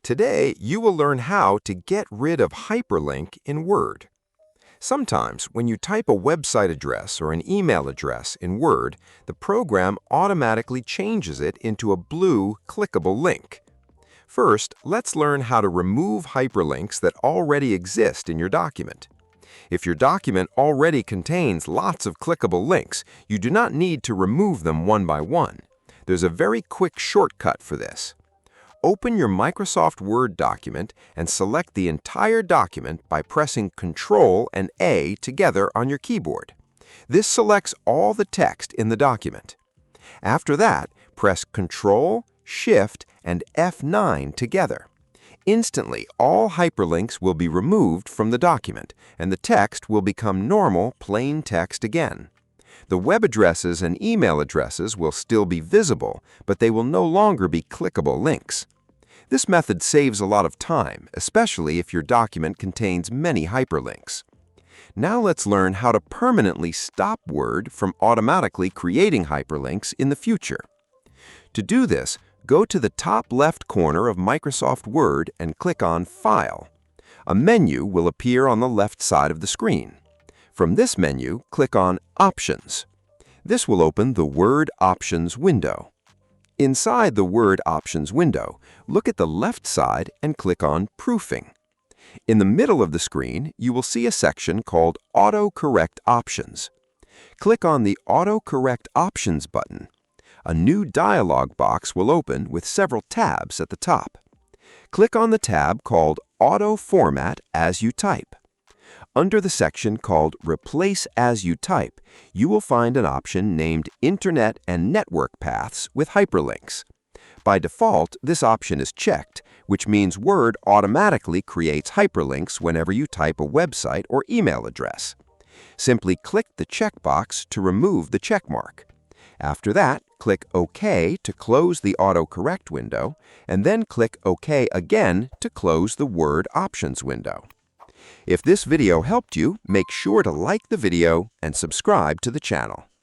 Today, you will learn how to get rid of hyperlink in Word. Sometimes, when you type a website address or an email address in Word, the program automatically changes it into a blue, clickable link. First, let's learn how to remove hyperlinks that already exist in your document. If your document already contains lots of clickable links, you do not need to remove them one by one. There's a very quick shortcut for this. Open your Microsoft Word document and select the entire document by pressing Ctrl and A together on your keyboard. This selects all the text in the document. After that, press Ctrl, Shift, and F9 together. Instantly, all hyperlinks will be removed from the document, and the text will become normal, plain text again. The web addresses and email addresses will still be visible, but they will no longer be clickable links. This method saves a lot of time, especially if your document contains many hyperlinks. Now let's learn how to permanently stop Word from automatically creating hyperlinks in the future. To do this, go to the top left corner of Microsoft Word and click on File. A menu will appear on the left side of the screen. From this menu, click on Options. This will open the Word Options window. Inside the Word Options window, look at the left side and click on Proofing. In the middle of the screen, you will see a section called AutoCorrect Options. Click on the AutoCorrect Options button. A new dialog box will open with several tabs at the top. Click on the tab called Auto Format as you type. Under the section called Replace as you type, you will find an option named Internet and Network Paths with Hyperlinks. By default, this option is checked, which means Word automatically creates hyperlinks whenever you type a website or email address. Simply click the checkbox to remove the checkmark. After that, click OK to close the AutoCorrect window, and then click OK again to close the Word Options window. If this video helped you, make sure to like the video and subscribe to the channel.